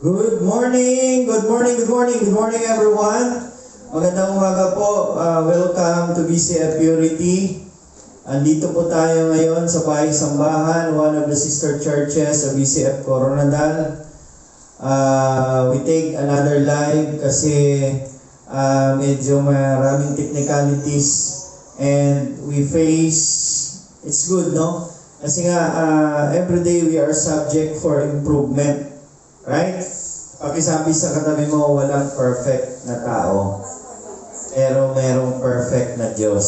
Good morning, good morning, good morning, good morning everyone. Magandang umaga po. Welcome to BCF Purity. Andito po tayo ngayon sa Bahay Sambahan, one of the sister churches of BCF Coronadal. We take another live kasi medyo maraming technicalities and we face, it's good, no? Kasi nga, every day we are subject for improvement. Right? Pakisabi sa katabi mo, walang perfect na tao. Pero merong perfect na Diyos.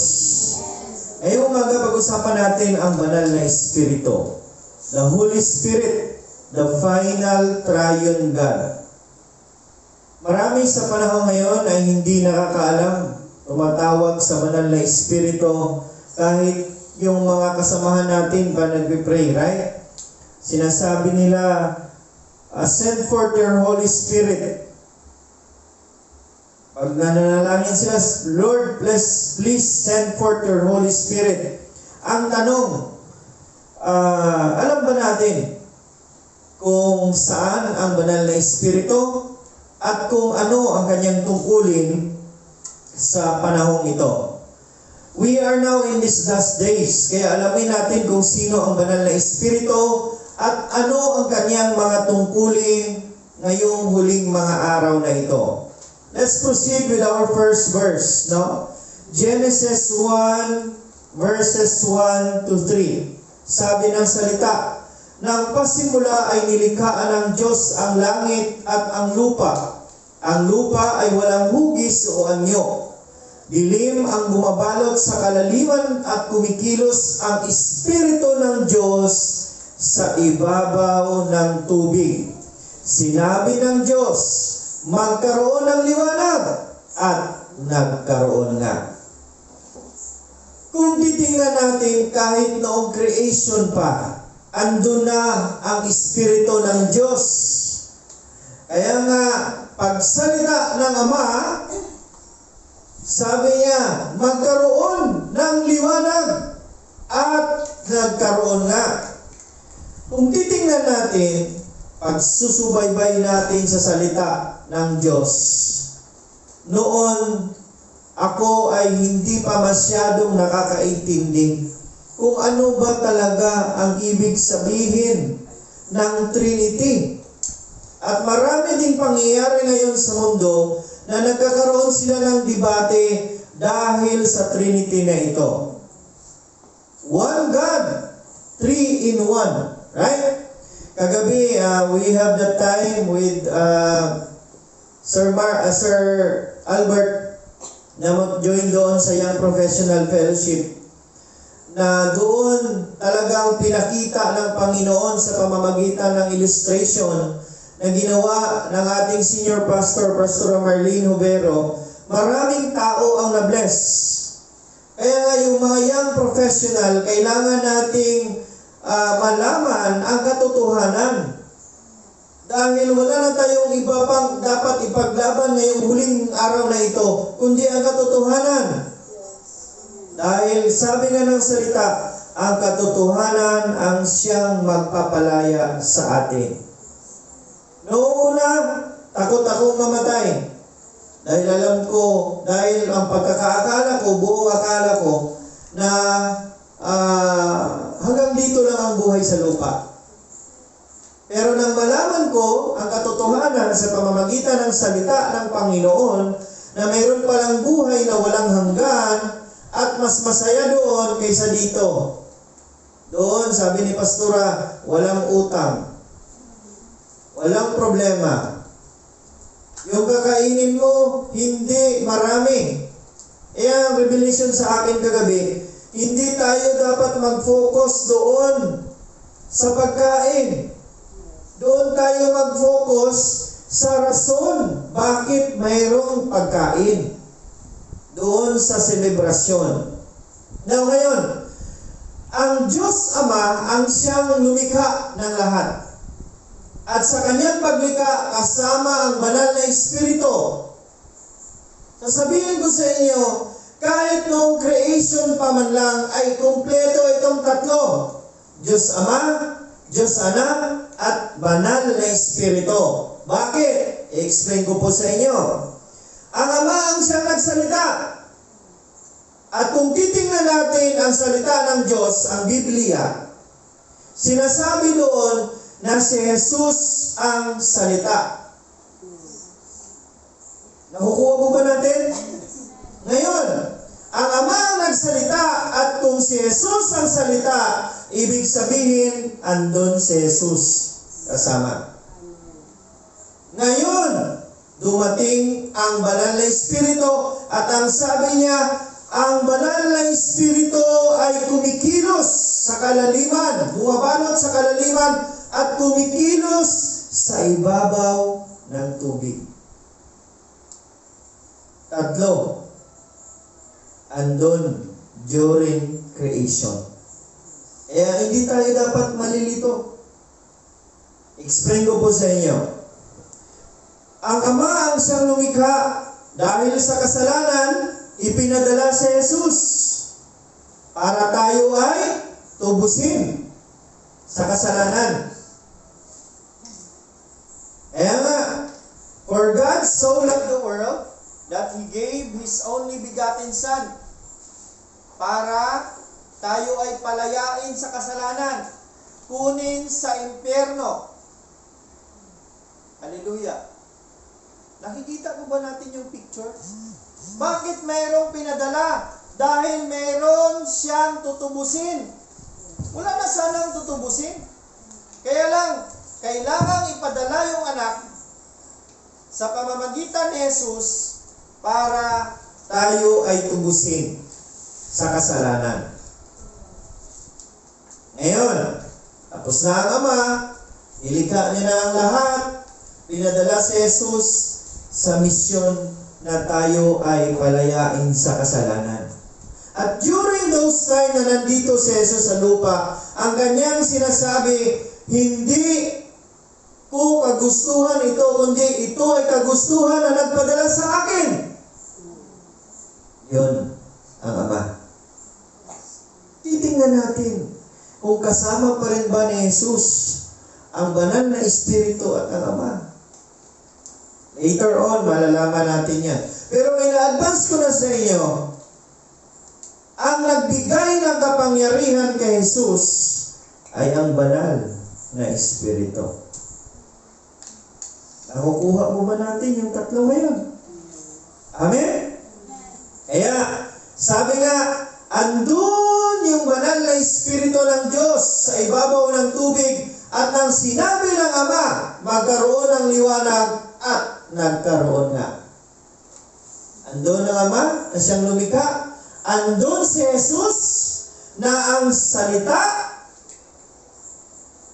Ngayong umaga, pag-usapan natin ang banal na Espiritu. The Holy Spirit, the final triune God. Marami sa panahon ngayon ay hindi nakakaalam, tumatawag sa banal na Espiritu, kahit yung mga kasamahan natin pa nagpipray, right? Sinasabi nila, send forth your Holy Spirit. Pag nananalangin sila, Lord, please send forth your Holy Spirit. Ang tanong, alam ba natin kung saan ang banal na Espiritu at kung ano ang kanyang tungkulin sa panahong ito? We are now in these last days, kaya alamin natin kung sino ang banal na Espiritu at ano ang kanyang mga tungkulin ngayong huling mga araw na ito. Let's proceed with our first verse, no? Genesis 1 verses 1 to 3. Sabi ng salita, nang pasimula ay nilikhaan ng Diyos ang langit at ang lupa. Ang lupa ay walang hugis o anyo. Dilim ang bumabalot sa kalaliman at kumikilos ang Espiritu ng Diyos sa ibabaw ng tubig. Sinabi ng Diyos, magkaroon ng liwanag, at nagkaroon nga. Kung titingnan natin, kahit noong creation pa, andun na ang Espiritu ng Diyos. Kaya nga, pagsalita ng Ama, sabi niya, magkaroon ng liwanag, at nagkaroon nga. Kung titingnan natin, pagsusubaybay natin sa salita ng Diyos, noon ako ay hindi pa masyadong nakakaintindi kung ano ba talaga ang ibig sabihin ng Trinity. At marami din pangyayari ngayon sa mundo na nagkakaroon sila ng debate dahil sa Trinity na ito. One God, three in one. Right? Kagabi, we have the time with Sir Albert na mag-join doon sa Young Professional Fellowship, na doon talagang pinakita ng Panginoon sa pamamagitan ng illustration na ginawa ng ating senior pastor, Pastor Marlene Jovero. Maraming tao ang na-bless. Kaya nga yung mga young professional, kailangan nating malaman ang katotohanan. Dahil wala na tayong iba pang dapat ipaglaban ngayong huling araw na ito, kundi ang katotohanan. Dahil sabi nga ng salita, ang katotohanan ang siyang magpapalaya sa atin. Noong una, takot akong mamatay. Dahil alam ko, dahil ang pagkakaakala ko, buong akala ko, na hanggang dito lang ang buhay sa lupa. Pero nang malaman ko ang katotohanan sa pamamagitan ng salita ng Panginoon na mayroon palang buhay na walang hanggan at mas masaya doon kaysa dito. Doon, sabi ni Pastora, walang utang. Walang problema. Yung kakainin mo, hindi marami. Ang revelation sa akin kagabi, hindi tayo dapat mag-focus doon sa pagkain. Doon tayo mag-focus sa rason bakit mayroong pagkain. Doon sa selebrasyon. Now ngayon, ang Diyos Ama ang siyang lumikha ng lahat. At sa kanyang paglikha, kasama ang banal na Espiritu. Sasabihin ko sa inyo, kahit noong creation pa man lang ay kumpleto itong tatlo. Diyos Ama, Diyos Anak at Banal na Espiritu. Bakit? I-explain ko po sa inyo. Ang Ama ang siyang nagsalita. At kung titingnan natin ang salita ng Diyos, ang Biblia, sinasabi doon na si Jesus ang salita. Nakukuha po ba natin? Ngayon, ang Ama ang nagsalita at kung si Jesus ang salita, ibig sabihin, andun si Jesus kasama. Ngayon, dumating ang Banal na Espiritu at ang sabi niya, ang Banal na Espiritu ay kumikilos sa kalaliman, bumabalot sa kalaliman at kumikilos sa ibabaw ng tubig. Tatlo, andun during creation. Kaya hindi tayo dapat malilito. Explain ko po sa inyo. Ang Ama ang siyang lumikha dahil sa kasalanan, ipinadala si Jesus para tayo ay tubusin sa kasalanan. Kaya nga, for God so loved the world that He gave His only begotten Son para tayo ay palayain sa kasalanan, kunin sa impyerno. Hallelujah. Nakikita po ba natin yung picture? Bakit mayroong pinadala? Dahil mayroon siyang tutubusin. Wala na sanang tutubusin. Kaya lang, kailangang ipadala yung anak sa pamamagitan ni Jesus para tayo ay tubusin sa kasalanan. Ngayon, tapos na ang Ama, nilikha niya na ang lahat, pinadala si Jesus sa misyon na tayo ay palayain sa kasalanan. At during those time na nandito si Jesus sa lupa, ang kanyang sinasabi, hindi ko kagustuhan ito, kundi ito ay kagustuhan na nagpadala sa akin. Yun ang Ama. Titingnan natin kung kasama pa rin ba ni Jesus ang Banal na Espiritu at ang Ama. Later on, malalaman natin yan. Pero ina-advance ko na sa inyo, ang nagbigay ng kapangyarihan kay Jesus ay ang Banal na Espiritu. Nakukuha mo ba natin yung tatlo ngayon? Amen? Kaya, sabi nga, andun yung Banal na Espiritu ng Diyos sa ibabaw ng tubig at nang sinabi ng Ama, magkaroon ng liwanag at nagkaroon nga. Andun ang Ama na siyang lumikha. Andun si Jesus na ang salita.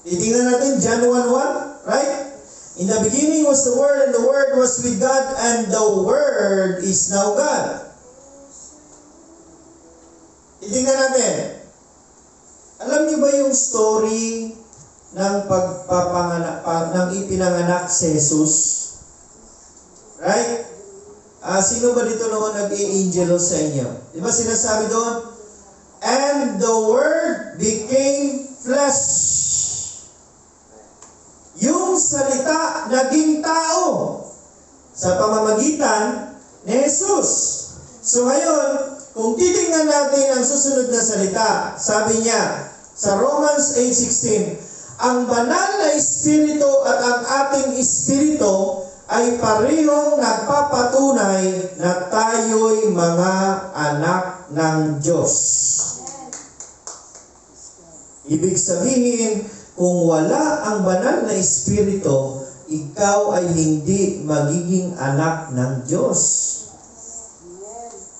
Titingnan natin John 1:1, right? In the beginning was the Word, and the Word was with God, and the Word is now God. Titingnan natin. Alam niyo ba yung story ng ng ipinanganak si Jesus? Right? Sino ba dito noon nag-i-angelo sa inyo? Di ba sinasabi doon? And the Word became flesh. Yung salita naging tao sa pamamagitan ni Jesus. So ngayon, kung titingnan natin ang susunod na salita, sabi niya sa Romans 8:16, ang Banal na Espiritu at ang ating Espiritu ay parehong nagpapatunay na tayo'y mga anak ng Diyos. Ibig sabihin, kung wala ang Banal na Espiritu, ikaw ay hindi magiging anak ng Diyos.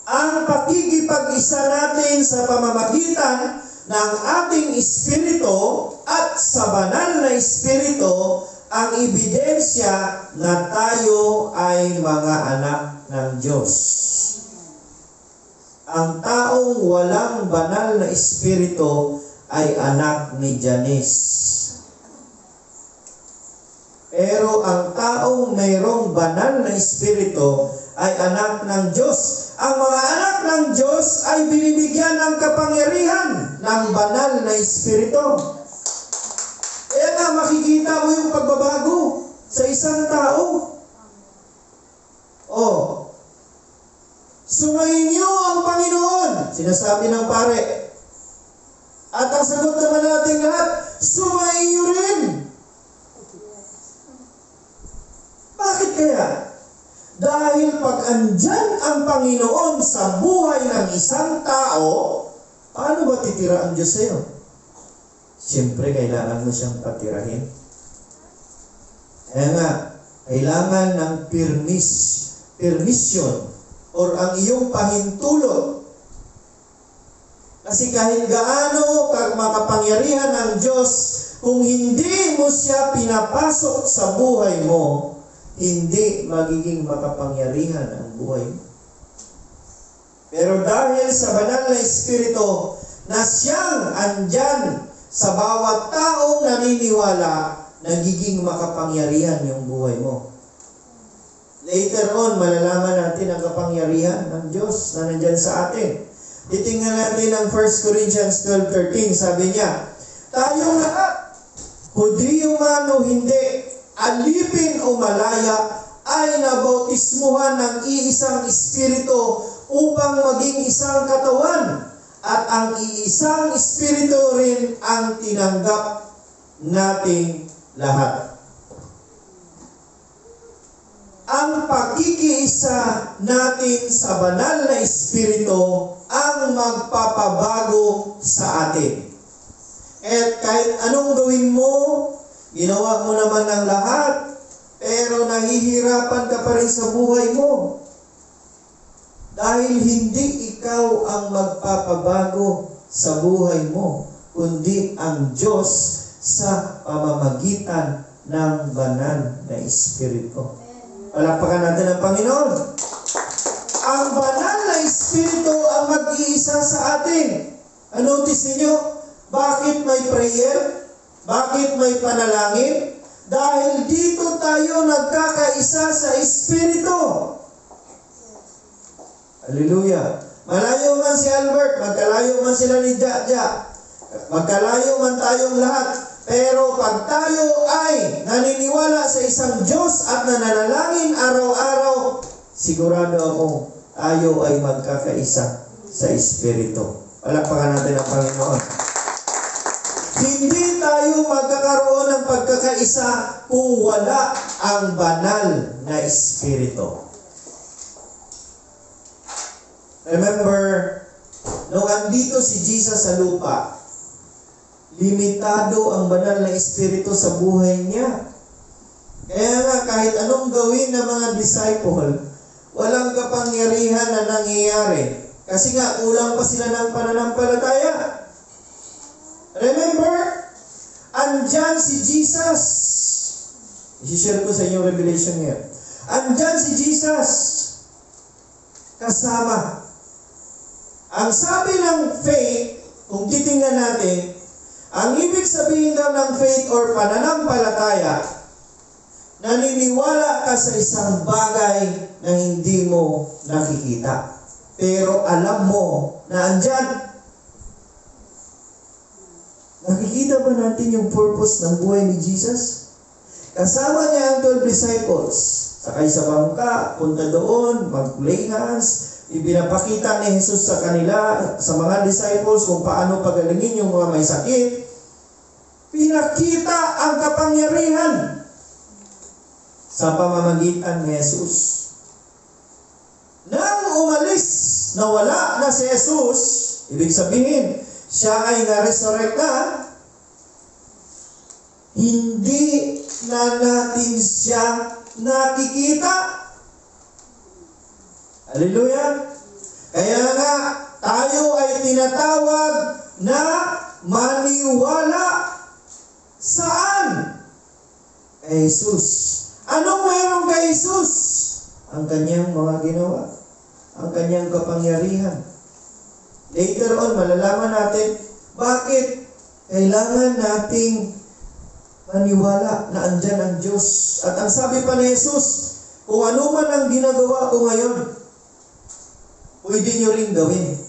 Ang pakikipag-isa natin sa pamamagitan ng ating Espiritu at sa Banal na Espiritu ang ebidensya na tayo ay mga anak ng Diyos. Ang taong walang Banal na Espiritu ay anak ni Janice. Pero ang taong mayroong Banal na Espiritu ay anak ng Diyos. Ang mga anak ng Diyos ay binibigyan ng kapangyarihan ng Banal na Espiritu. makita mo yung pagbabago sa isang tao. Oh, sumainyo ang Panginoon, sinasabi ng pare. At ang sagot naman natin lahat, sumainyo rin. Bakit kaya? Dahil pag andyan ang Panginoon sa buhay ng isang tao, paano ba titira ang Diyos sa'yo? Siyempre, kailangan mo siyang patirahin. Kaya nga, kailangan ng permission or ang iyong pahintulot. Kasi kahit gaano makapangyarihan ng Diyos, kung hindi mo siya pinapasok sa buhay mo, hindi magiging makapangyarihan ang buhay mo. Pero dahil sa banal na Espiritu na siyang andyan sa bawat taong naniniwala, nagiging makapangyarihan yung buhay mo. Later on, malalaman natin ang kapangyarihan ng Diyos na nandyan sa atin. Titingnan natin ang 1 Corinthians 12:13. Sabi niya, tayong lahat, Hudiyo man o hindi, alipin o malaya, ay nabautismuhan ng iisang Espiritu upang maging isang katawan. At ang iisang Espiritu rin ang tinanggap nating lahat. Ang pagkikiisa natin sa banal na Espiritu ang magpapabago sa atin. At kahit anong gawin mo, ginawa mo naman ng lahat, pero nahihirapan ka pa rin sa buhay mo. Dahil hindi ikaw ang magpapabago sa buhay mo, kundi ang Diyos sa pamamagitan ng banal na Espiritu. Palakpakan natin ang Panginoon. Ang banal na Espiritu ang mag-iisa sa atin. Notice niyo, bakit may prayer? Bakit may panalangin? Dahil dito tayo nagkakaisa sa Espiritu. Hallelujah. Malayo man si Albert, magkalayo man sila ni Jaja, magkalayo man tayong lahat, pero pag tayo ay naniniwala sa isang Diyos at nananalangin araw-araw, sigurado ako, tayo ay magkakaisa sa Espiritu. Palakpakan natin ang Panginoon. Hindi tayo magkakaroon ng pagkakaisa kung wala ang banal na Espiritu. Remember, nung andito si Jesus sa lupa, limitado ang banal na Espiritu sa buhay niya. Kaya nga, kahit anong gawin ng mga disciple, walang kapangyarihan na nangyayari. Kasi nga, kulang pa sila ng pananampalataya. Remember, andyan si Jesus. I-share ko sa inyo revelation here. Andyan si Jesus. Kasama. Ang sabi ng faith, kung titingnan natin, ang ibig sabihin daw ng faith or pananampalataya, naniniwala ka sa isang bagay na hindi mo nakikita. Pero alam mo na andyan. Nakikita ba natin yung purpose ng buhay ni Jesus? Kasama niya ang 12 disciples. Sakay sa bangka, punta doon, mag-lay hands. Ibinapakita ni Jesus sa kanila, sa mga disciples, kung paano pagalingin yung mga may sakit. Pinakita ang kapangyarihan sa pamamagitan ni Jesus. Nang umalis, nawala na si Jesus, ibig sabihin, siya ay na-resurrect na, hindi na natin siya nakikita. Hallelujah! Kaya nga, tayo ay tinatawag na maniwala saan? Kay Jesus. Anong mayroon kay Jesus? Ang kanyang mga ginawa. Ang kanyang kapangyarihan. Later on, malalaman natin, bakit kailangan nating maniwala na andyan ang Diyos. At ang sabi pa ni Jesus, kung ano man ang ginagawa ko ngayon, pwede nyo rin gawin.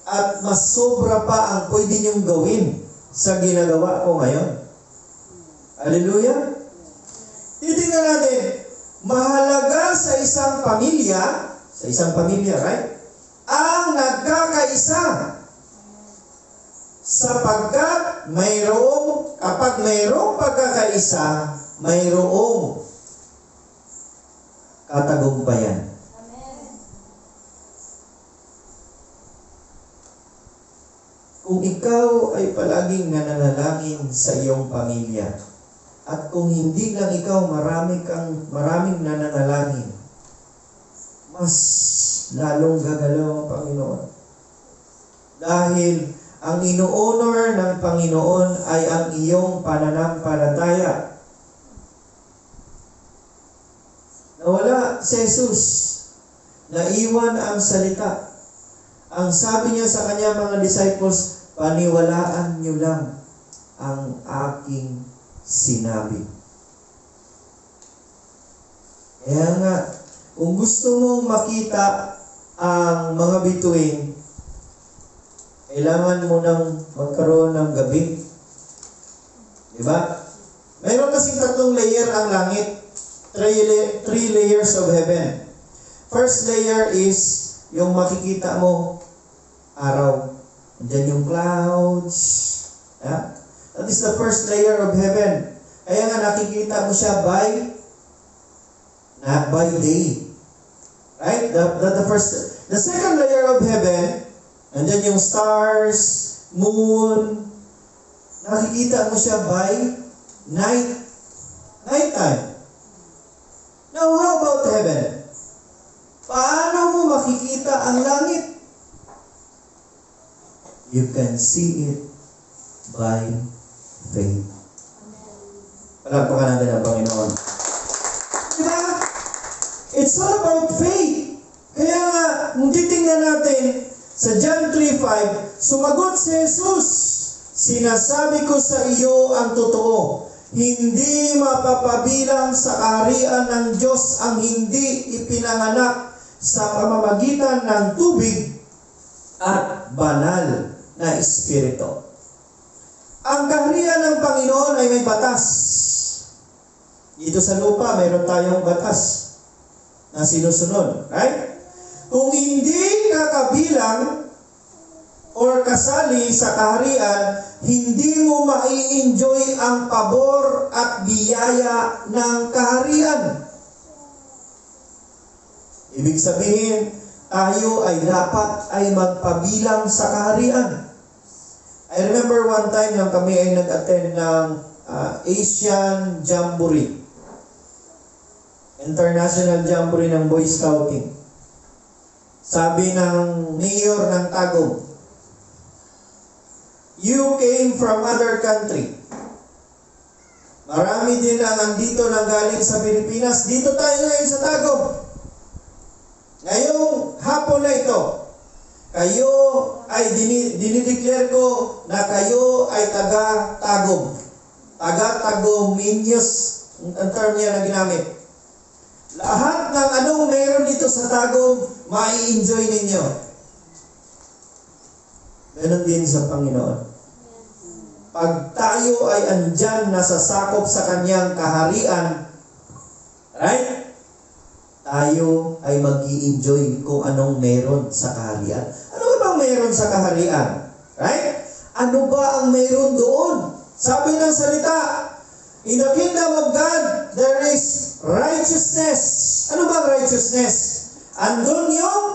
At mas sobra pa ang pwede nyong gawin sa ginagawa ko ngayon. Hallelujah? Titingnan natin, mahalaga sa isang pamilya, right? Ang nagkakaisa. Sapagkat kapag mayroong pagkakaisa, mayroong katagumpayan. Kung ikaw ay palaging nananalangin sa iyong pamilya, at kung hindi lang ikaw, maraming nananalangin, mas lalong gagalaw ang Panginoon. Dahil ang ino-honor ng Panginoon ay ang iyong pananampalataya. Nawala si Jesus, naiwan ang salita. Ang sabi niya sa kanya mga disciples, paniwalaan niyo lang ang aking sinabi. Kaya nga, kung gusto mong makita ang mga bituin, kailangan mo nang magkaroon ng gabi. Diba? Mayroon kasing 3 layer ang langit. 3 layers of heaven. First layer is yung makikita mo araw. Andiyan yung clouds. Yeah? That is the first layer of heaven. Kaya nga nakikita mo siya by day. Right? The second layer of heaven, andiyan yung stars, moon. Nakikita mo siya by nighttime. Now, how about heaven? Paano mo makikita ang langit? You can see it by faith. Palagpakan natin ang Panginoon. Diba? It's all about faith. Kaya nga, kung titingnan natin sa John 3:5, sumagot si Jesus, sinasabi ko sa iyo ang totoo, hindi mapapabilang sa kaharian ng Diyos ang hindi ipinanganak sa pamamagitan ng tubig at banal na Espiritu. Ang kaharian ng Panginoon ay may batas. Dito sa lupa, mayroon tayong batas na sinusunod. Right? Kung hindi ka kabilang or kasali sa kaharian, hindi mo mai-enjoy ang pabor at biyaya ng kaharian. Ibig sabihin, tayo ay dapat ay magpabilang sa kaharian. I remember one time nang kami ay nag-attend ng Asian Jamboree. International Jamboree ng Boy Scouting. Sabi ng mayor ng Tagum, you came from other country. Marami din ang andito nang galing sa Pilipinas. Dito tayo ngayon sa Tagum. Ngayong hapon na ito, kayo ay dinideclare ko na kayo ay taga-Tagum. Taga-Taguminos, ang term niya na ginamit. Lahat ng anong meron dito sa Tagum, mai-enjoy ninyo. Ganon din sa Panginoon. Pag tayo ay andyan, nasasakop sa kanyang kaharian, right? Tayo ay mag-i-enjoy kung anong meron sa kaharian. Ano ba bang meron sa kaharian? Right? Ano ba ang meron doon? Sabi ng salita, in the kingdom of God, there is righteousness. Ano ba righteousness? Andun yung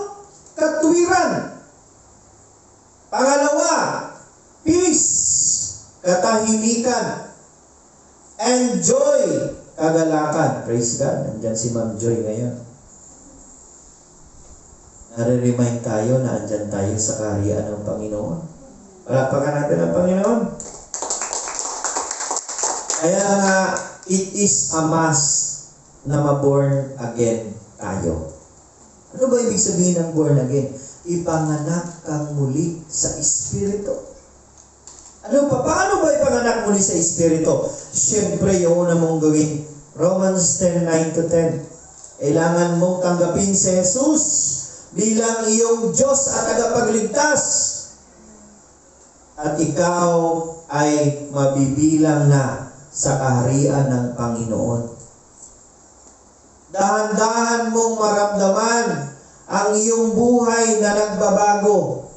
katwiran. Pangalawa, peace, katahimikan, and joy, kagalakan. Praise God. Nandyan si Ma'am Joy ngayon. Nare-remind tayo na andyan tayo sa kaharian ng Panginoon. Palakpakan natin ang Panginoon. Kaya nga, it is a must na ma-born again tayo. Ano ba ibig sabihin ng born again? Ipanganak kang muli sa Espiritu. Paano ba ipanganak muli sa Espiritu? Siyempre, yung una mong gawin, Romans 10:9-10. Kailangan mong tanggapin si Jesus bilang iyong Diyos at tagapagligtas. At ikaw ay mabibilang na sa kaharian ng Panginoon. Dahan-dahan mong maramdaman ang iyong buhay na nagbabago.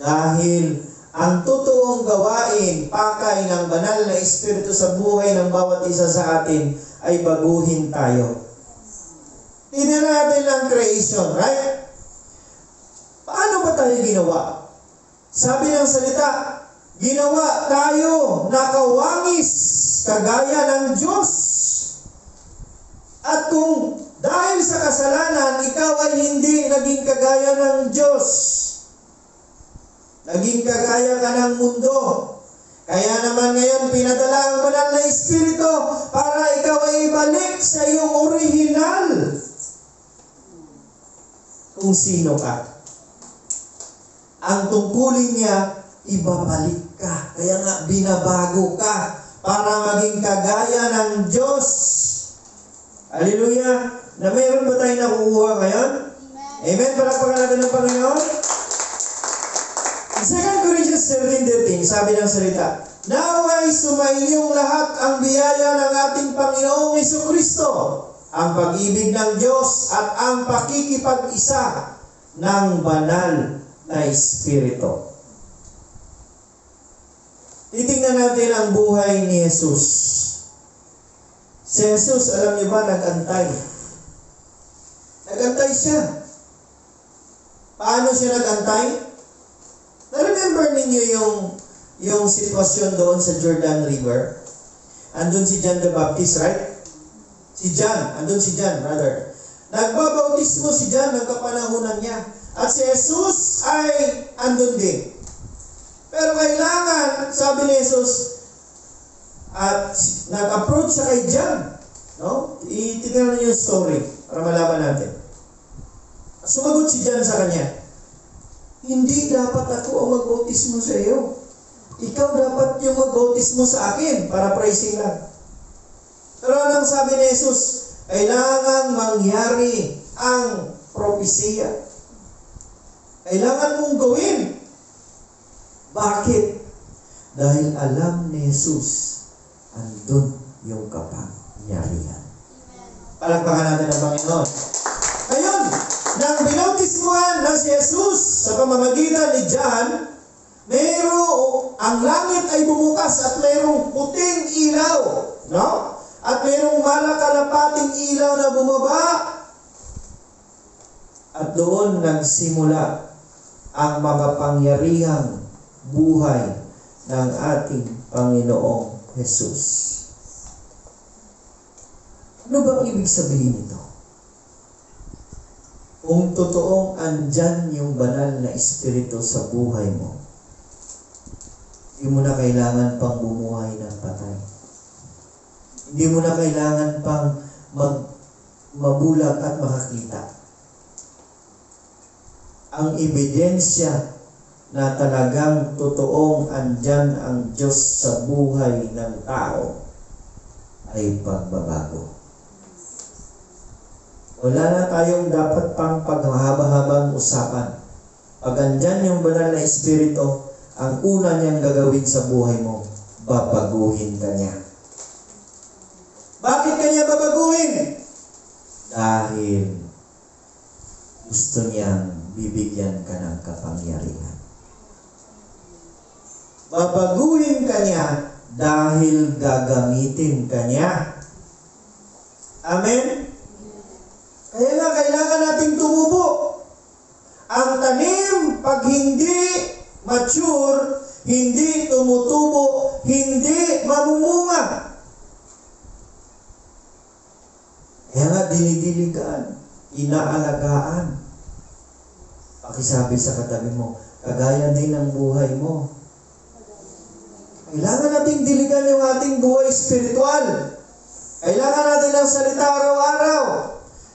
Dahil ang totoong gawain, pakay ng banal na Espiritu sa buhay ng bawat isa sa atin ay baguhin tayo. Tingnan natin ang creation, right? Paano ba tayo ginawa? Sabi ng salita, ginawa tayo na kawangis kagaya ng Diyos. At kung dahil sa kasalanan, ikaw ay hindi naging kagaya ng Diyos, naging kagaya ka ng mundo. Kaya naman ngayon, pinadala ang banal na Espiritu para ikaw ay ibalik sa iyong orihinal. Kung sino ka. Ang tungkulin niya, ibabalik ka. Kaya nga, binabago ka para maging kagaya ng Diyos. Hallelujah! Na mayroon ba tayong nakukuha ngayon? Amen? Palakpakan natin ng Panginoon. 2 Corinthians 13:13, sabi ng salita, naway sumainyong lahat ang biyaya ng ating Panginoong Jesucristo, ang pag-ibig ng Diyos at ang pakikipag-isa ng banal na Espiritu. Titingnan natin ang buhay ni Jesus. Si Jesus, alam niyo ba, nag-antay. Nag-antay siya. Paano siya nag-antay? Na-remember ninyo yung sitwasyon doon sa Jordan River? Andun si John the Baptist, right? Si John, andun si John, brother. Nagbabautismo si John ng kapanahunan niya. At si Jesus ay andun din. Pero kailangan, sabi ni Jesus, at nag-approach siya kay John. No? Itignan niyo yung story para malaman natin. Sumagot si John sa kanya, hindi dapat ako ang magbautismo sa iyo. Ikaw dapat yung magbautismo sa akin para praising lang. Pero anong sabi ni Jesus? Kailangan mangyari ang propesya. Kailangan mong gawin. Bakit? Dahil alam ni Jesus, andun yung kapangyarihan. Palakpakan natin ang Panginoon. Ngayon, nang binautismuhan na si Jesus sa pamamagitan ni John, ang langit ay bumukas at mayroong puting ilaw, no? At mayroong malakalapating ilaw na bumaba. At doon nagsimula ang makapangyarihang buhay ng ating Panginoong Jesus. Ano ba ibig sabihin nito? Kung totoong andyan yung banal na Espiritu sa buhay mo, hindi mo na kailangan pang bumuhay ng patay. Hindi mo na kailangan pang mabulag at makakita. Ang ebidensya na talagang totoong andyan ang Diyos sa buhay ng tao ay pagbabago. Wala na tayong dapat pang paghahaba-habang usapan. Pag andyan yung banal na Espiritu, ang una niyang gagawin sa buhay mo, babaguhin ka niya. Bakit kanya babaguhin? Dahil gusto niyang bibigyan ka ng kapangyarihan. Babaguhin ka niya dahil gagamitin ka niya. Amen? Kaya nga, kailangan nating tumubo. Ang tanim, pag hindi mature, hindi tumutubo, hindi mamumunga. Kaya nga, dinidiligan, inaalagaan. Pakisabi sa katabi mo, kagaya din ang buhay mo. Kailangan nating diligan yung ating buhay spiritual. Kailangan natin ang salita araw-araw.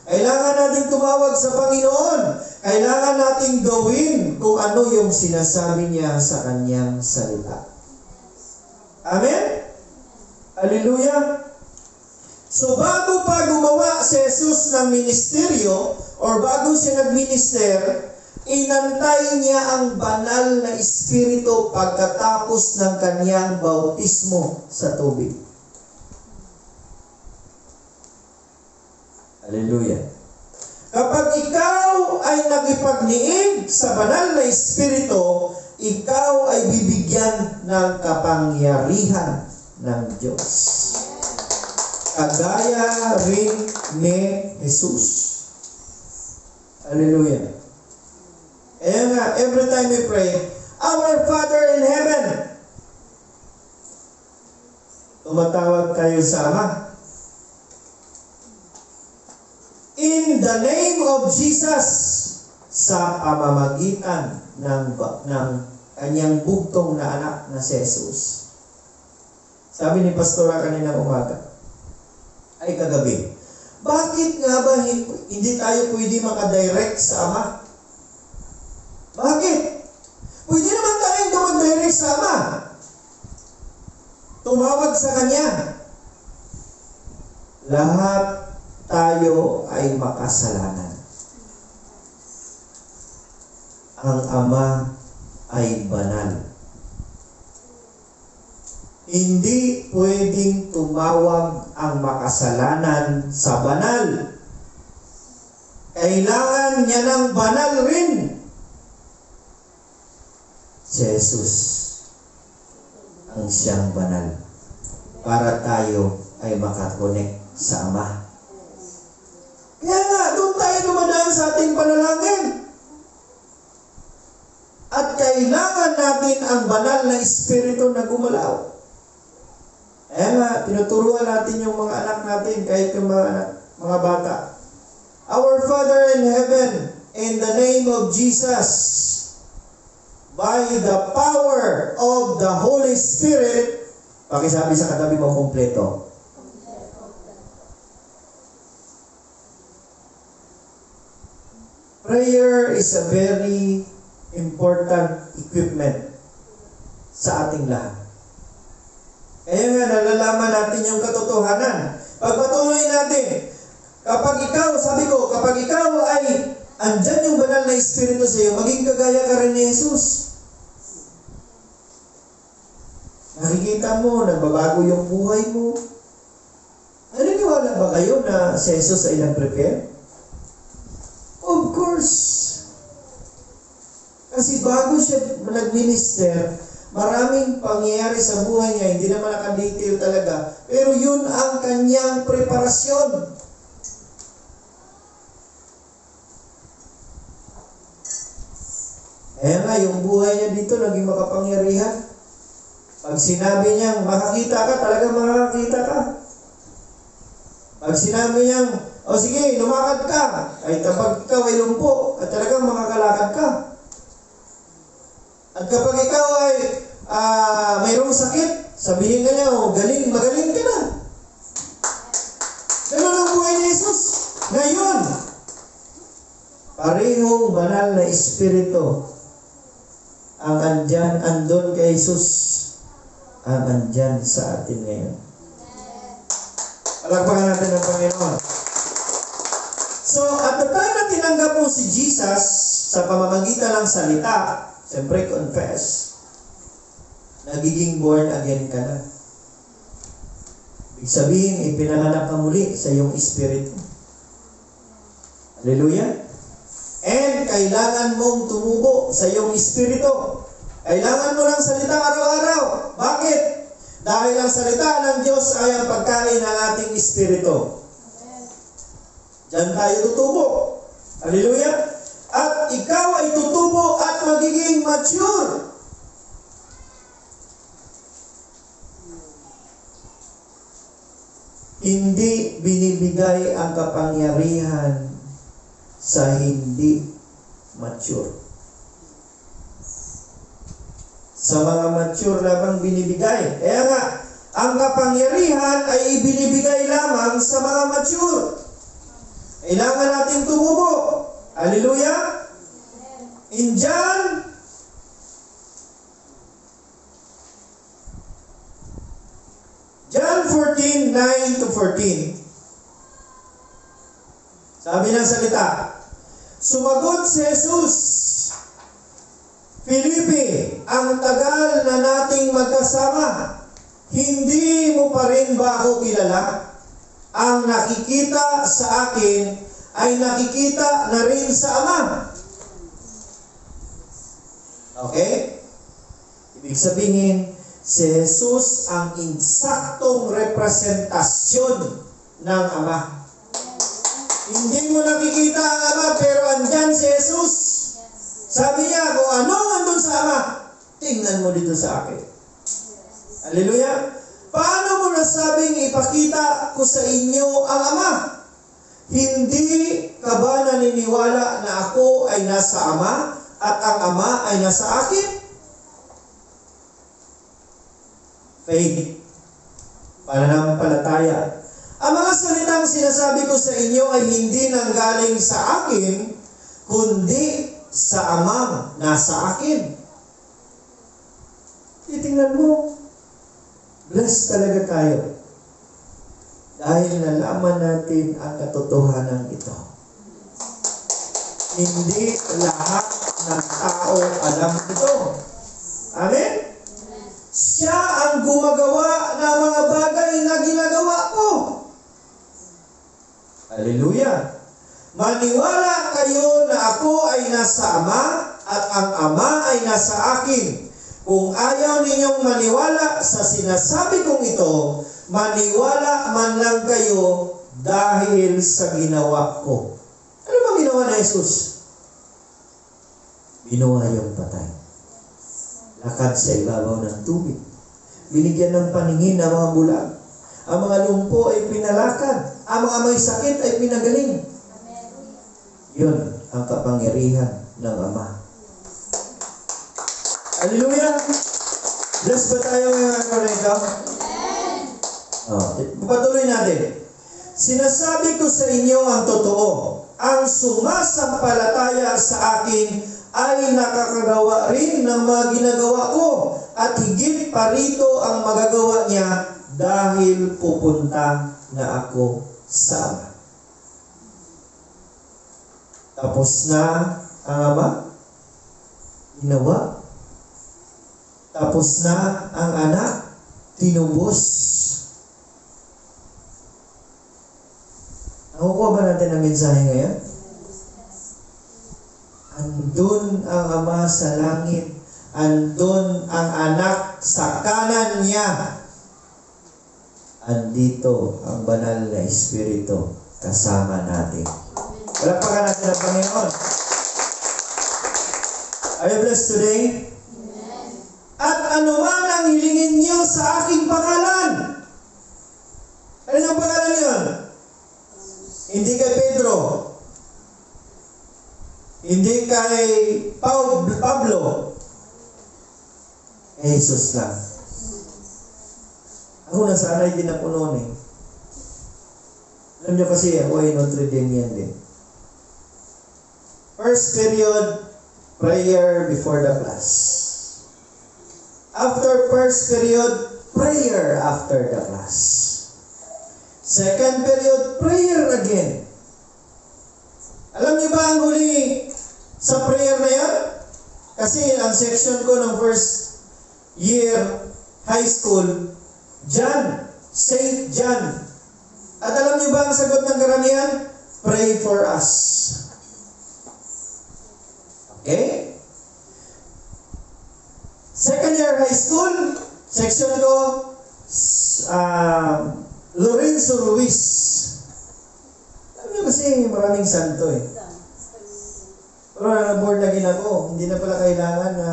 Kailangan natin tumawag sa Panginoon. Kailangan natin gawin kung ano yung sinasabi niya sa kanyang salita. Amen? Hallelujah! So bago pa gumawa si Jesus ng ministeryo, or bago siya nagminister, Inantay niya ang banal na Espiritu pagkatapos ng kanyang bautismo sa tubig. Hallelujah. Kapag ikaw ay nagipagniig sa banal na Espiritu, ikaw ay bibigyan ng kapangyarihan ng Diyos. Kagaya rin ni Jesus. Hallelujah. Kaya nga, every time we pray, Our Father in Heaven, tumatawag tayo sa Ama. In the name of Jesus, sa pamamagitan ng kanyang bugtong na anak na si Jesus. Sabi ni Pastora kanina umaga, ay kagabi, bakit nga ba hindi tayo pwede makadirect sa Ama? Bakit? Pwede naman tayong dumag-direct sa Ama. Tumawag sa Kanya. Lahat tayo ay makasalanan. Ang Ama ay banal. Hindi pwedeng tumawag ang makasalanan sa banal. Kailangan niya ng banal rin. Si Jesus ang siyang banal para tayo ay makakonek sa Ama. Kaya nga, doon tayo dumadaan sa ating panalangin. At kailangan natin ang banal na Espiritu na gumalaw. Kaya nga, tinuturuan natin yung mga anak natin, kahit yung mga bata. Our Father in Heaven, in the name of Jesus, by the power of the Holy Spirit, pakisabi sa katabi mo, kompleto. Prayer is a very important equipment sa ating lahat. Kaya nga, nalalaman natin yung katotohanan. Pagpatuloy natin, kapag ikaw, sabi ko, kapag ikaw ay andyan yung banal na Espiritu sa iyo, maging kagaya ka rin ni Jesus. Nakikita mo, nagbabago yung buhay mo. Naniniwala ba kayo na si Jesus ay nag-prepare? Of course. Kasi bago siya nag-minister, maraming pangyayari sa buhay niya, hindi naman naka-detail talaga. Pero yun ang kanyang preparasyon. Kaya nga, yung buhay niya dito, naging makapangyarihan. Pag sinabi niyang makakita ka, talagang makakita ka. Pag sinabi niyang, o sige, lumakad ka, ay kapag ikaw ay lumpo, at talagang makakalakad ka. At kapag ikaw ay mayroong sakit, sabihin ka niya, magaling ka na. Ganun ang buhay ni Jesus. Ngayon, parehong banal na Espiritu ang andun kay Jesus, ang andyan sa atin ngayon. Palakpakan natin ang Panginoon. So, at the time na tinanggap mo si Jesus sa pamamagitan ng salita, siyempre confess, nagiging born again ka na. Ibig sabihin, ipinanganak ka muli sa iyong espiritu. Hallelujah? And kailangan mong tumubo sa iyong espiritu. Kailangan mo ng salita araw-araw. Bakit? Dahil ang salita ng Diyos ay ang pagkain ng ating espiritu. Diyan tayo tutubo. Hallelujah? At ikaw ay tutubo at magiging mature. Hindi binibigay ang kapangyarihan sa hindi mature. Sa mga mature lamang binibigay. Kaya nga, ang kapangyarihan ay ibinibigay lamang sa mga mature. Kailangan natin tumubo. Hallelujah? In John 14:9-14. Sabi ng salita, sumagot si Jesus, Felipe, ang tagal na nating magkasama, hindi mo pa rin ba ako kilala? Ang nakikita sa akin ay nakikita na rin sa Ama. Okay? Ibig sabihin, si Jesus ang insaktong representasyon ng Ama. Hindi mo nakikita ang Ama, pero andyan si Jesus. Sabi niya, kung ano andun sa Ama, tingnan mo dito sa akin. Hallelujah! Paano mo nasabing ipakita ko sa inyo ang Ama? Hindi ka ba naniniwala na ako ay nasa Ama at ang Ama ay nasa akin? Faith. Pananampalataya. Ang mga salitang sinasabi ko sa inyo ay hindi nanggaling sa akin, kundi sa Amang nasa akin. Titingnan mo, blessed talaga tayo. Dahil nalaman natin ang katotohanan ito. Hindi lahat ng tao alam ito. Amen? Siya ang gumagawa ng mga bagay na ginagawa ko. Hallelujah! Maniwala kayo na ako ay nasa Ama at ang Ama ay nasa akin. Kung ayaw ninyong maniwala sa sinasabi kong ito, maniwala man lang kayo dahil sa ginawa ko. Ano bang ginawa na Jesus? Binuhay yung patay. Lakad sa ibabaw ng tubig. Binigyan ng paningin ang mga bulag. Ang mga lumpo ay pinalakad. Ang mga may sakit ay pinagaling. Yun ang kapangyarihan ng Ama. Hallelujah! Bless ba tayo ngayong araw na ito? Patuloy natin. Sinasabi ko sa inyo ang totoo. Ang sumasampalataya sa akin ay nakakagawa rin ng mga ginagawa ko. At higit pa rito ang magagawa niya dahil pupunta na ako sa Ama. Tapos na ang Ama. Ginawa. Tapos na ang Anak. Tinubos. Nakukuha ba natin ang mensahe ngayon? Andun ang Ama sa langit. Andun ang Anak sa kanan niya. Andito ang banal na Espiritu kasama natin. Palakpakan natin ang Panginoon. Are you blessed today? Amen. At anuman ang hilingin niyo sa aking pangalan. Ano ang pangalan yun? Hindi kay Pedro. Hindi kay Pablo. Jesus lang. Ako nasanay din ako noon eh. Alam niyo kasi ako ay Notre Dame din. First period, prayer before the class. After first period, prayer after the class. Second period, prayer again. Alam niyo ba ang huli sa prayer na yan? Kasi ang section ko ng first year high school, John, Saint John. At alam niyo ba ang sagot ng karamihan? Pray for us. Okay? Second year high school, section ko, Lorenzo Ruiz. Alam niyo kasi maraming santo eh. Pero na-board na ginako, hindi na pala kailangan na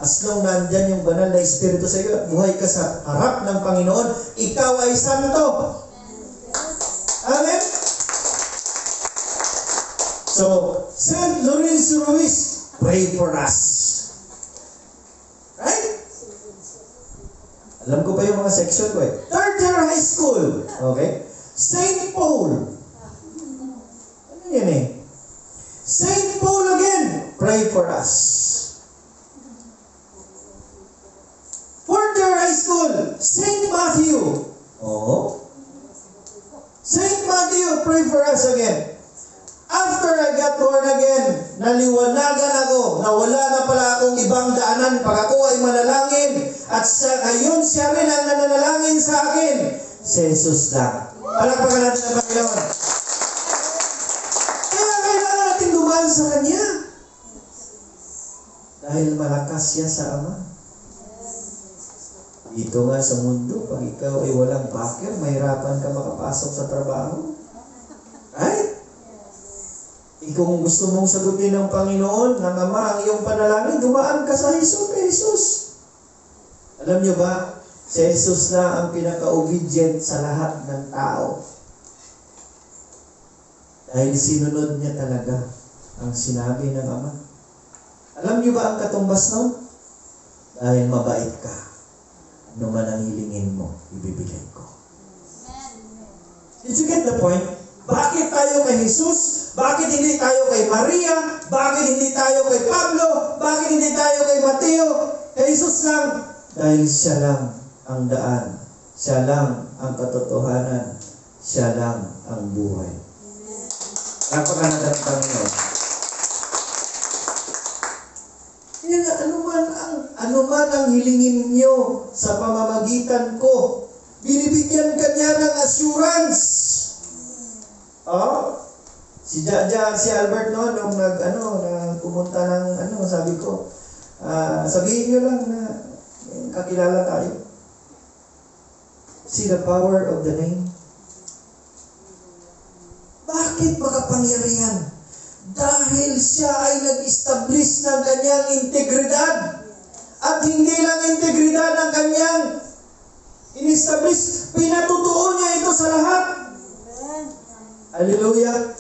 as long nandyan yung banal na Espiritu sa iyo at buhay ka sa harap ng Panginoon, ikaw ay santo. Amen? So, St. Lorenzo Ruiz, pray for us. Right? Alam ko pa yung mga section ko eh. Third year high school. Okay? St. Paul. Ano yan eh? St. Paul again, pray for us. Fourth year high school, St. Matthew. Oh. St. Matthew, pray for us again. At after I got born again, naliwanagan ako na wala na pala akong ibang daanan pag ako ay manalangin. At ngayon siya rin ang nananalangin sa akin. Si Jesus lang. Palakpakan natin ang Panginoon. Kaya kailangan natin dumaan sa Kanya. Dahil malakas siya sa Ama. Dito nga sa mundo, pag ikaw ay walang backer, mahirapan ka makapasok sa trabaho. Right? Kung gusto mong sagutin ng Panginoon, ng Ama, ang iyong panalangin, dumaan ka sa Jesus. Alam niyo ba, si Jesus na ang pinaka-obedient sa lahat ng tao. Dahil sinunod niya talaga ang sinabi ng Ama. Alam niyo ba ang katumbas nun? Dahil mabait ka. Ano man ang hilingin mo, ibibigay ko. Did you get the point? Bakit tayo kay Jesus? Bakit hindi tayo kay Maria? Bakit hindi tayo kay Pablo? Bakit hindi tayo kay Mateo? Kay Jesus lang. Dahil siya lang ang daan. Siya lang ang katotohanan. Siya lang ang buhay. Napakaganda ng Panginoon. Kaya nga, ano man ang hilingin niyo sa pamamagitan ko, binibigyan ka niya ng assurance. Oh, si Albert nung pumunta ng sabi ko, sabihin niyo lang na kakilala tayo. See the power of the name? Bakit makapangyarihan? Dahil siya ay nag-establish ng kanyang integridad. At hindi lang integridad ang kanyang in-establish, pinatutuo niya ito sa lahat. Hallelujah.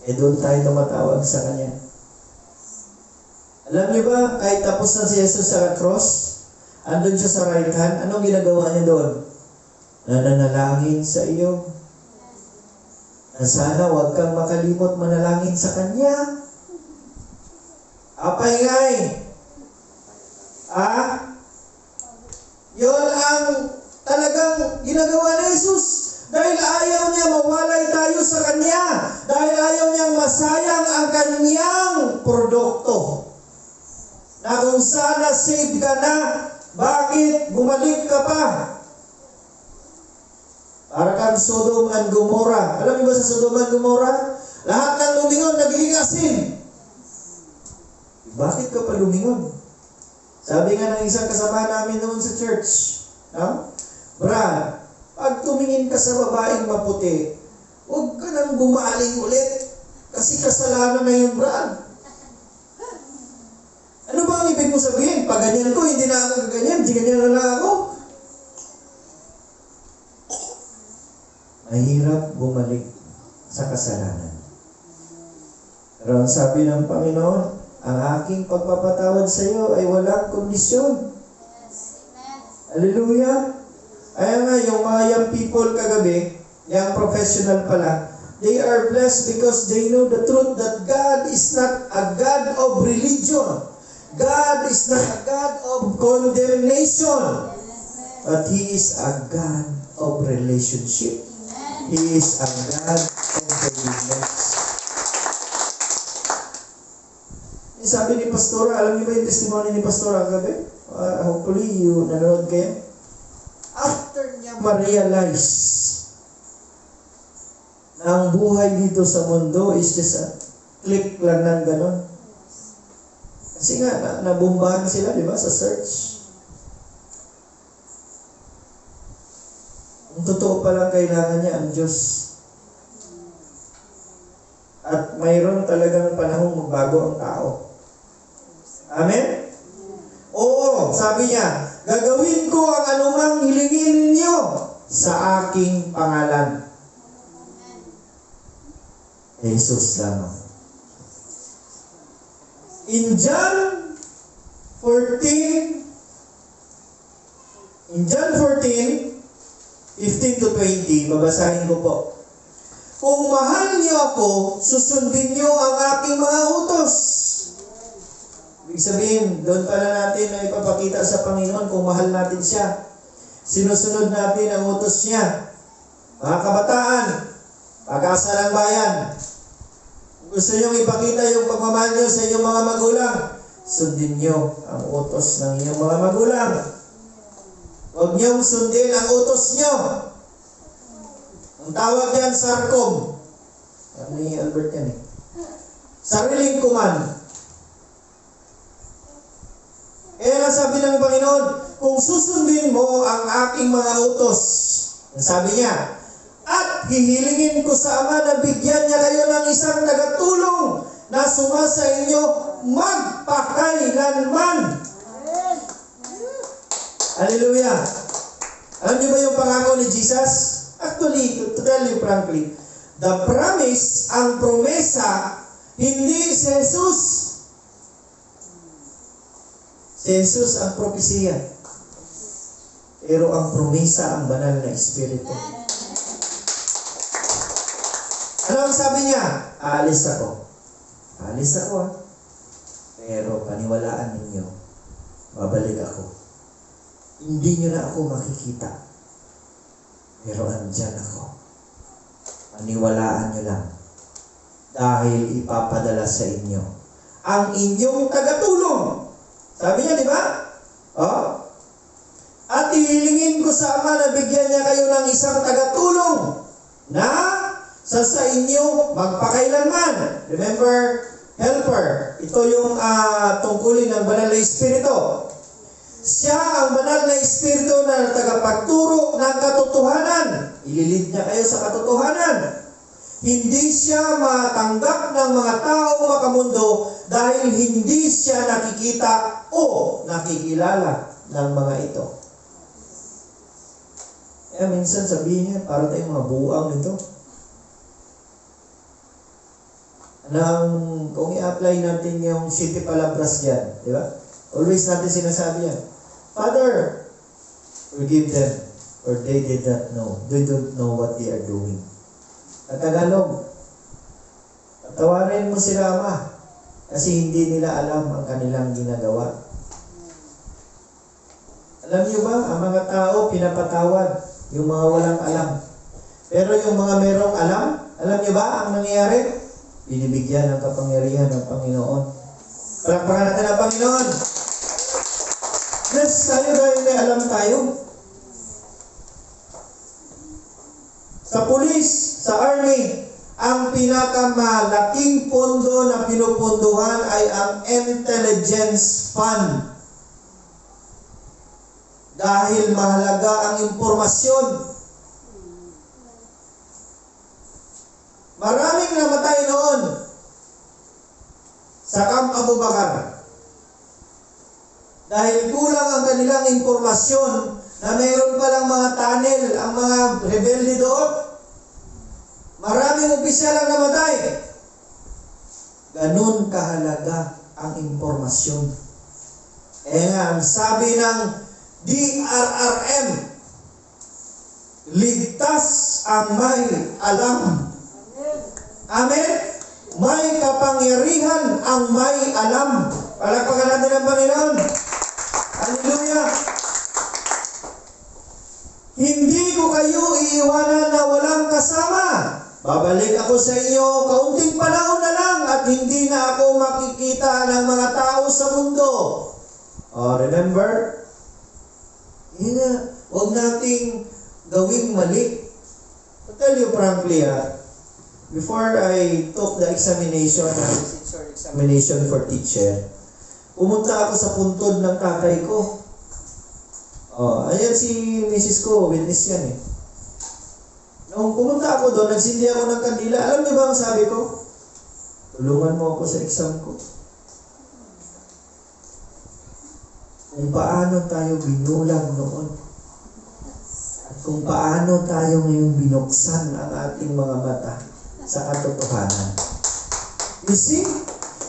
Doon tayo tumatawag sa Kanya. Alam niyo ba, kahit tapos na si Jesus sa cross, andun siya sa right hand, anong ginagawa niya doon? Nananalangin sa iyo. Na sana huwag kang makalimot manalangin sa Kanya. Apay ngay. Yun ang talagang ginagawa ni Jesus. Dahil ayaw niya mawalay tayo sa Kanya. Dahil ayaw niyang masayang ang Kanyang produkto. Na kung sana save ka na, bakit bumalik ka pa? Para kang Sodom and Gomorrah. Alam niyo ba sa Sodom and Gomorrah? Lahat ng lumingon nagiging asin. Bakit ka pa lumingon? Sabi nga ng isang kasama namin noon sa church, no? Brad, pag tumingin ka sa babaeng maputi, huwag ka nang bumaling ulit. Kasi kasalanan na yun, Brad. Ano ba ang ibig mo sabihin? Pag ganyan ko, hindi na ako gaganyan. Hindi ganyan na lang ako. Mahirap bumalik sa kasalanan. Pero ang sabi ng Panginoon, ang aking pagpapatawad sa iyo ay walang kondisyon. Hallelujah! Kaya nga, yung mga young people kagabi, young professional pala, they are blessed because they know the truth that God is not a God of religion. God is not a God of condemnation. But He is a God of relationship. He is a God of forgiveness. Sabi ni Pastora, alam niyo ba yung testimony ni Pastora kagabi? Hopefully, nanonood kayo. After niya ma-realize na ang buhay dito sa mundo is just a click lang ng gano'n. Kasi nga, nabumbahan sila, di ba, sa search. Ang totoo palang kailangan niya ang Diyos. At mayroon talagang panahong magbago ang tao. Amen? Oo, sabi niya, gagawin ko ang anumang hilingin ninyo sa aking pangalan. Jesus lamang. In John 14, 15 to 20, babasahin ko po. Kung mahal niyo ako, susundin niyo ang aking mga utos. Ibig sabihin, doon pala natin na ipapakita sa Panginoon kung mahal natin siya. Sinusunod natin ang utos niya. Mga kabataan, pag-asa ng bayan, Gusto niyong ipakita yung pagmamahal niyo sa inyong mga magulang? Sundin niyo ang utos ng inyong mga magulang. Huwag niyong sundin ang utos niyo. Ang tawag yan, sarkom. Ano ni Albert yan eh? Sariling kuman. Kaya sabi ng Panginoon, kung susundin mo ang aking mga utos, sabi niya, at hihilingin ko sa Ama na bigyan niya kayo ng isang tagatulong na sumasa inyo magpakailanman. Hallelujah! Alam niyo ba yung pangako ni Jesus? Actually, to tell you frankly, the promise, ang promesa, hindi si Jesus. Si Jesus ang propesya. Pero ang promesa, ang banal na Espiritu. Ano ang sabi niya? Aalis ako. Aalis ako ha. Pero paniwalaan ninyo, babalik ako. Hindi nyo na ako makikita. Pero andyan ako. Paniwalaan nyo lang. Dahil ipapadala sa inyo ang inyong tagatulong. Sabi niya, di ba? Oh. At ihilingin ko sa Ama na bigyan niya kayo ng isang tagatulong na sa inyo magpakailanman. Remember, helper. Ito yung tungkulin ng banal na Espiritu. Siya ang banal na Espiritu na tagapagturo ng katotohanan. Ililid niya kayo sa katotohanan. Hindi siya matanggap ng mga taong makamundo dahil hindi siya nakikita o nakikilala ng mga ito. Minsan sabihin niya, para tayong mga buang nito. Kung i-apply natin yung city palabras dyan, di ba? Always natin sinasabi yan, Father, forgive them, for they did not know. They don't know what they are doing. At Tagalog, patawarin mo sila, Ama, kasi hindi nila alam ang kanilang ginagawa. Alam niyo ba, ang mga tao pinapatawad yung mga walang alam. Pero yung mga merong alam niyo ba ang nangyayari? Binibigyan ng kapangyarihan ng Panginoon. Palakpakan natin ang Panginoon. Bless tayo dahil may alam tayo. Sa pulis, sa army, ang pinakamalaking pondo na pinupunduhan ay ang intelligence fund. Dahil mahalaga ang impormasyon. Maraming namatay noon sa Camp Abu Bakar. Dahil kulang ang kanilang impormasyon na mayroon palang mga tunnel ang mga rebelde doon. Maraming opisyal ang namatay. Ganun kahalaga ang impormasyon. Ang sabi ng DRRM, ligtas ang may alam. Amen? May kapangyarihan ang may alam. Palakpakan natin ang Panginoon. Hallelujah! Hindi ko kayo iiwanan na walang kasama. Babalik ako sa inyo, kaunting panahon na lang at hindi na ako makikita ng mga tao sa mundo. Remember? Huwag nating gawing mali. To tell you frankly, before I took the examination for teacher, pumunta ako sa puntod ng tatay ko. Ayan si Mrs. ko, witness yan eh. Nung pumunta ako doon, nagsindi ako ng kandila. Alam niyo ba ang sabi ko? Tulungan mo ako sa exam ko. Kung paano tayo binulag noon. At kung paano tayo ngayon binuksan ang ating mga mata sa katotohanan. You see,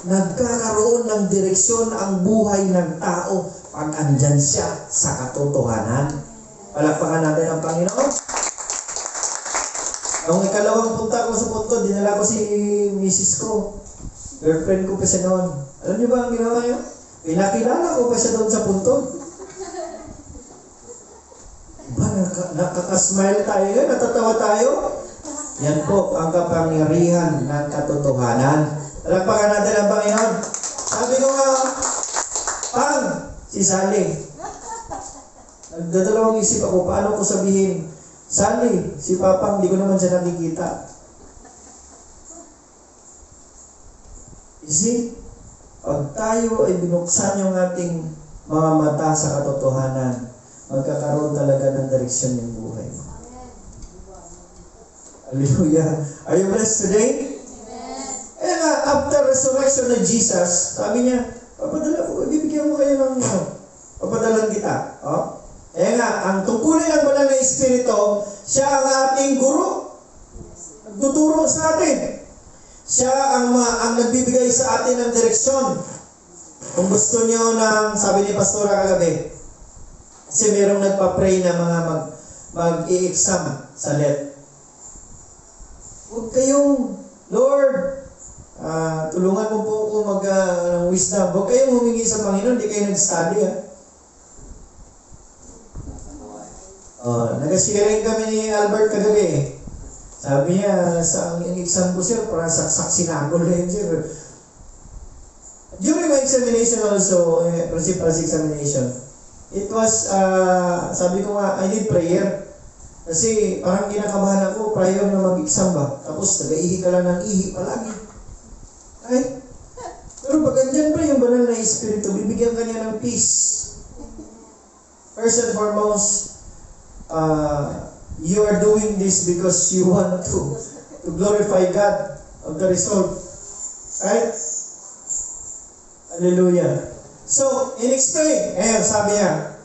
nagkakaroon ng direksyon ang buhay ng tao pag andyan siya sa katotohanan. Palakpakan natin ang Panginoon. Nung ikalawang punta ko sa punto, dinala ko si Mrs. ko. Girlfriend ko pa siya noon. Alam niyo ba ang ginawa niyo? Pinakilala ko pa siya doon sa punto. Diba, nakakasmile tayo, natatawa tayo. Yan po ang kapangyarihan ng katotohanan. Palakpakan natin ang Panginoon. Sabi ko nga, Pang, si Sally. Nagdadalawang isip ako, paano ko sabihin, Sally, si Papang, di ko naman siya nakikita. You see, pag tayo ay binuksan yung ating mga mata sa katotohanan, magkakaroon talaga ng direksyon yung buhay mo. Hallelujah. Are you blessed today? And after resurrection of Jesus, sabi niya, papadala ko, bibigyan mo kayo ng papadalan kita. Oh? Kaya nga, ang tungkulin ng banal na Espiritu, siya ang ating guro. Nagtuturo sa atin. Siya ang nagbibigay sa atin ng direksyon. Kung gusto niyo ng, sabi ni Pastora kagabi, kasi merong nagpa-pray na mga mag-i-exam sa let. Huwag kayong, Lord, tulungan mo po ako ng wisdom. Huwag kayong humingi sa Panginoon, hindi kayo nag-study. Nag-sharing kami ni Albert kagabi. Sabi niya, sa exam ko sir, parang saksak sinagol na yun sir. During my examination also, principal's examination, it was, sabi ko nga, I need prayer. Kasi parang kinakabahan ako prior na mag-exam ba. Tapos nag-ihi ka lang ng ihi palagi. Ay, pero pag andyan pa yung banal na Espiritu, bibigyan ka niya ng peace. First and foremost, you are doing this because you want to glorify God of the result. Right? Hallelujah. So, in-explain. Sabi niya,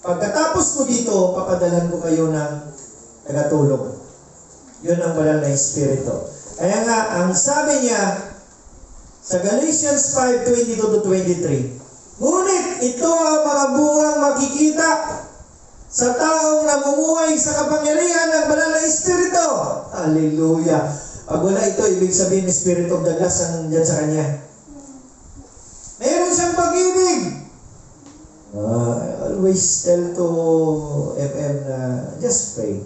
pagkatapos ko dito, papadalan ko kayo ng tagatulong. Yun ang banal na Espiritu. Kaya nga, ang sabi niya, sa Galatians 5:22-23, ngunit ito ang mga bungang makikita sa taong namumuhay sa kapangyarihan ng banal na Espiritu. Hallelujah. Pag wala ito, ibig sabihin, Spirit of the Glass ang dyan sa kanya. Meron siyang pag-ibig. I always tell to FM na just pray.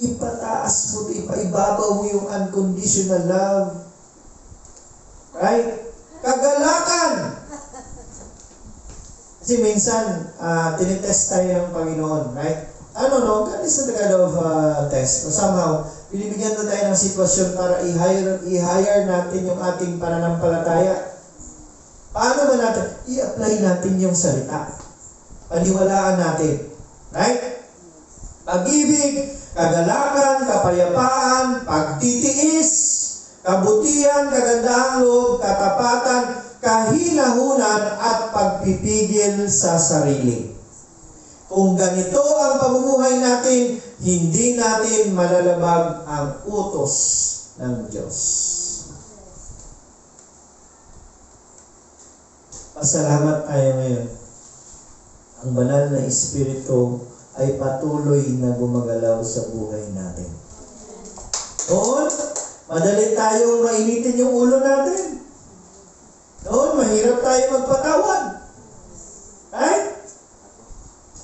Ipataas mo, ipaibabaw mo yung unconditional love. Right? Kagalakan. Kasi minsan, tinitest tayo ng Panginoon, right? God is not the God of test. So somehow, binibigyan na tayo ng sitwasyon para i-hire natin yung ating pananampalataya. Paano ba natin? I-apply natin yung salita. Paniwalaan natin. Right? Pag-ibig, kagalakan, kapayapaan, pagtitiis, kabutihan, kagandahang loob, katapatan, kahinahunan, at pagpipigil sa sarili. Kung ganito ang pamumuhay natin, hindi natin malalabag ang utos ng Diyos. Pasalamat tayo ngayon. Ang banal na Espiritu ay patuloy na gumagalaw sa buhay natin. Noon, madali tayong mainitin yung ulo natin. Noon, mahirap tayo magpatawad. Right?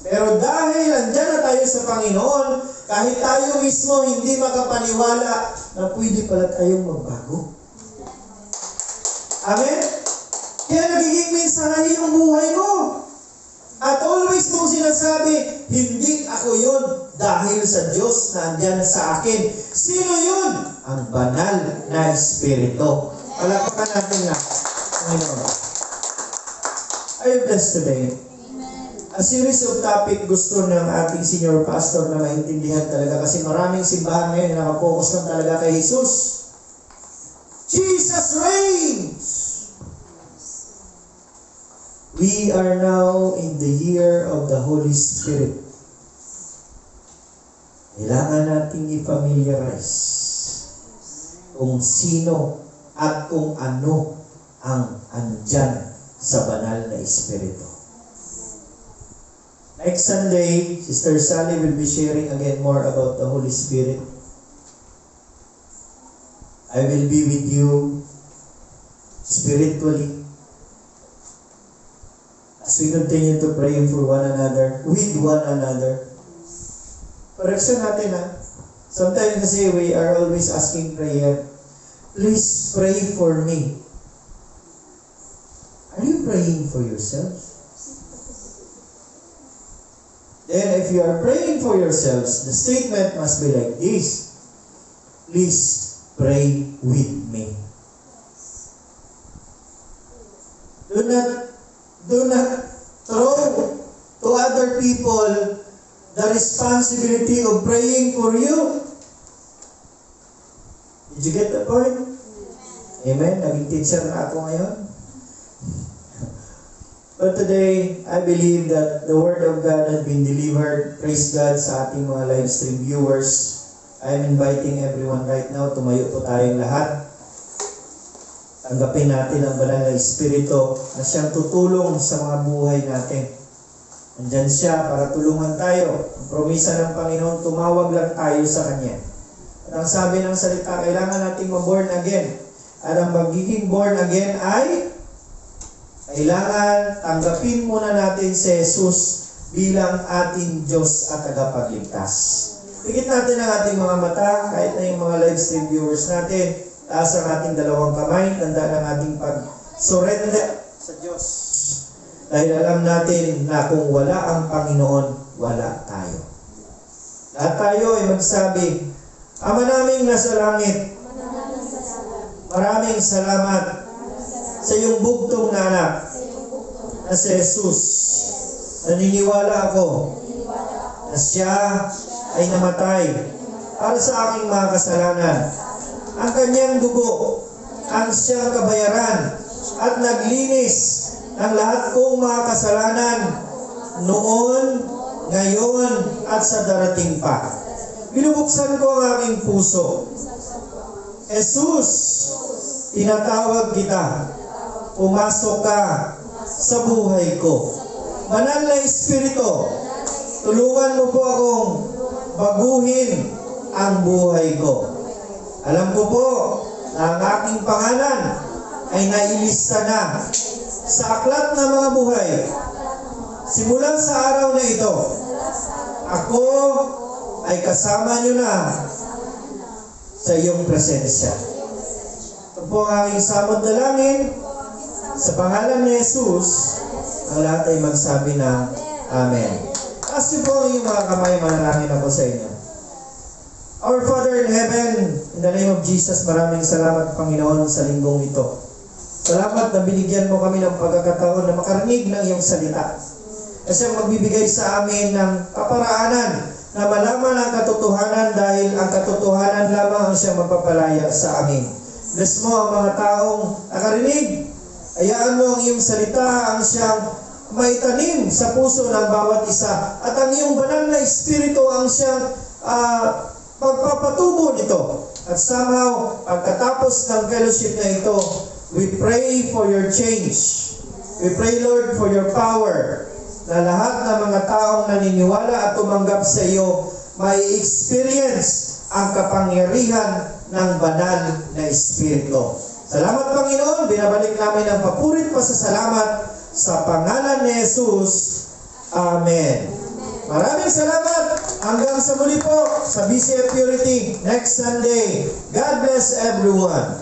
Pero dahil andyan na tayo sa Panginoon, kahit tayo mismo hindi makapaniwala na pwede pala tayong magbago. Amen? Kaya nagiging mensahe yung buhay mo. At always mong sinasabi, hindi ako yun dahil sa Diyos na andyan sa akin. Sino yun? Ang banal na Espiritu. Palakpakan natin nga. Are you blessed today? A series of topic gusto ng ating senior pastor na maintindihan talaga kasi maraming simbahan ngayon na nakapokus lang talaga kay Jesus. Jesus reigns! We are now in the year of the Holy Spirit. Kailangan nating i-familiarize kung sino at kung ano ang andyan sa banal na Espiritu. Next Sunday, Sister Sally will be sharing again more about the Holy Spirit. I will be with you spiritually as we continue to pray for one another, with one another. Correction natin Sometimes kasi we are always asking prayer, please pray for me. Are you praying for yourself? Then if you are praying for yourselves, the statement must be like this: please pray with me. Do not throw to other people the responsibility of praying for you. Did you get the point? Amen? Naging teacher na ako ngayon. But today, I believe that the Word of God has been delivered. Praise God sa ating mga live stream viewers. I'm inviting everyone right now, tumayo po tayong lahat. Tanggapin natin ang banal na Espiritu na siyang tutulong sa mga buhay natin. Nandyan siya para tulungan tayo. Ang promisa ng Panginoon, tumawag lang tayo sa Kanya. At ang sabi ng salita, kailangan nating ma-born again. At ang magiging born again ay kailangan tanggapin muna natin si Jesus bilang ating Diyos at tagapagligtas. Pikit natin ang ating mga mata, kahit na yung mga live stream viewers natin. Taas ang ating dalawang kamay, tandaan ang ating pag-surrender sa Diyos. Dahil alam natin na kung wala ang Panginoon, wala tayo. Lahat tayo ay magsabi, Ama naming nasa langit, maraming salamat sa iyong bugtong na anak na si Jesus. Naniniwala ako na siya ay namatay para sa aking mga kasalanan. Ang kanyang dugo ang siyang kabayaran at naglinis ng lahat kong mga kasalanan noon, ngayon at sa darating pa. Binubuksan ko ang aking puso. Jesus, tinatawag kita. Pumasok ka sa buhay ko. Banal na Espiritu, tulungan mo po akong baguhin ang buhay ko. Alam ko po na ang aking pangalan ay nailista na sa aklat ng mga buhay. Simulan sa araw na ito, ako ay kasama niyo na sa iyong presensya. Ito po ang aking samot dalangin. Sa pangalan ni Jesus, ang lahat ay magsabi na Amen. Kasi po ang iyong mga kamay, manalangin ako sa inyo. Our Father in Heaven, in the name of Jesus, maraming salamat Panginoon sa linggong ito. Salamat na binigyan mo kami ng pagkakataon na makarinig ng iyong salita. Kasi ang magbibigay sa amin ng kaparaanan na malaman ang katotohanan dahil ang katotohanan lamang ang siyang magpapalaya sa amin. Bless mo ang mga taong nakarinig. Hayaan mo ang iyong salita ang siyang maitanim sa puso ng bawat isa. At ang iyong banal na Espiritu ang siyang pagpapatubo nito. At somehow, pagkatapos ng fellowship na ito, we pray for your change. We pray, Lord, for your power. Na lahat ng mga taong naniniwala at tumanggap sa iyo, may experience ang kapangyarihan ng banal na Espiritu. Salamat, Panginoon. Binabalik namin ang papurit pasasalamat sa pangalan ni Jesus. Amen. Maraming salamat. Hanggang sa muli po sa BCF Purity next Sunday. God bless everyone.